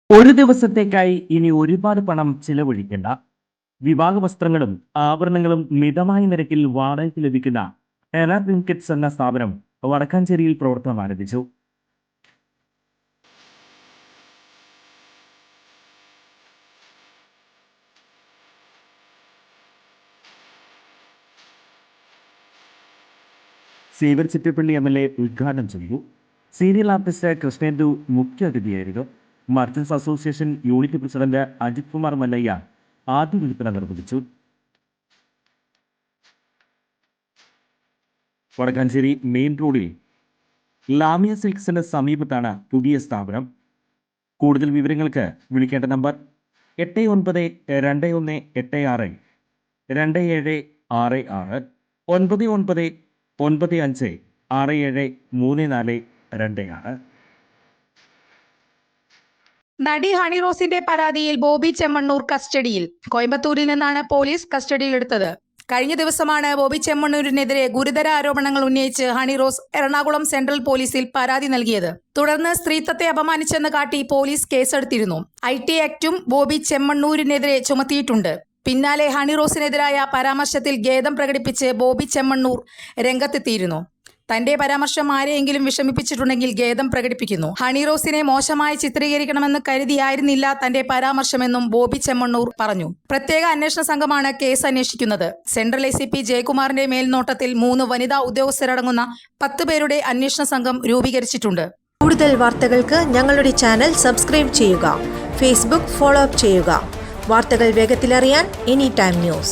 ഒരു ദിവസത്തേക്കായി ഇനി ഒരുപാട് പണം ചിലവഴിക്കേണ്ട. വിവാഹ വസ്ത്രങ്ങളും ആഭരണങ്ങളും മിതമായ നിരക്കിൽ വാടകയ്ക്ക് ലഭിക്കുന്ന ഹെറ ട്രിnkets എന്ന സ്ഥാപനം വടക്കാഞ്ചേരിയിൽ പ്രവർത്തനം ആരംഭിച്ചു. സേവർ ചിറ്റപ്പള്ളി MLA ഉദ്ഘാടനം ചെയ്തു. സീരിയൽ ആർട്ടിസ്റ്റ് കൃഷ്ണേന്ദു മുഖ്യ അതിഥിയായിരുന്നു. Merchants association unit president Ajith Kumar Mallayya ആദ്യ വിൽപ്പന നിർവഹിച്ചു. വടക്കാഞ്ചേരി മെയിൻ റോഡിൽ ലാമിയ സിൽക്സിന് സമീപത്താണ് പുതിയ സ്ഥാപനം. കൂടുതൽ വിവരങ്ങൾക്ക് വിളിക്കേണ്ട നമ്പർ 8921862766 9995673426. നടി ഹണി റോസിന്റെ പരാതിയിൽ ബോബി ചെമ്മണ്ണൂർ കസ്റ്റഡിയിൽ. കോയമ്പത്തൂരിൽ നിന്നാണ് പോലീസ് കസ്റ്റഡിയിലെടുത്തത്. കഴിഞ്ഞ ദിവസമാണ് ബോബി ചെമ്മണ്ണൂരിനെതിരെ ഗുരുതര ആരോപണങ്ങൾ ഉന്നയിച്ച് ഹണി റോസ് എറണാകുളം സെൻട്രൽ പോലീസിൽ പരാതി നൽകിയത്. തുടർന്ന് സ്ത്രീത്വത്തെ അപമാനിച്ചെന്ന് കാട്ടി പോലീസ് കേസെടുത്തിരുന്നു. IT ആക്ടും ബോബി ചെമ്മണ്ണൂരിനെതിരെ ചുമത്തിയിട്ടുണ്ട്. പിന്നാലെ ഹണി റോസിനെതിരായ പരാമർശത്തിൽ ഖേദം പ്രകടിപ്പിച്ച് ബോബി ചെമ്മണ്ണൂർ രംഗത്തെത്തിയിരുന്നു. തന്റെ പരാമർശം ആരെയെങ്കിലും വിഷമിപ്പിച്ചിട്ടുണ്ടെങ്കിൽ ഖേദം പ്രകടിപ്പിക്കുന്നു. ഹണി റോസിനെ മോശമായി ചിത്രീകരിക്കണമെന്ന് കരുതിയായിരുന്നില്ല തന്റെ പരാമർശമെന്നും ബോബി ചെമ്മണ്ണൂർ പറഞ്ഞു. പ്രത്യേക അന്വേഷണ സംഘമാണ് കേസ് അന്വേഷിക്കുന്നത്. സെൻട്രൽ ACP ജയകുമാറിന്റെ മേൽനോട്ടത്തിൽ 3 വനിതാ ഉദ്യോഗസ്ഥരടങ്ങുന്ന 10 പേരുടെ അന്വേഷണ സംഘം രൂപീകരിച്ചിട്ടുണ്ട്. കൂടുതൽ വാർത്തകൾക്ക് ഞങ്ങളുടെ ചാനൽ സബ്സ്ക്രൈബ് ചെയ്യുക. ഫേസ്ബുക്ക് ഫോളോ അപ്പ് ചെയ്യുക. വാർത്തകൾ വേഗത്തിലറിയാൻ Anytime News.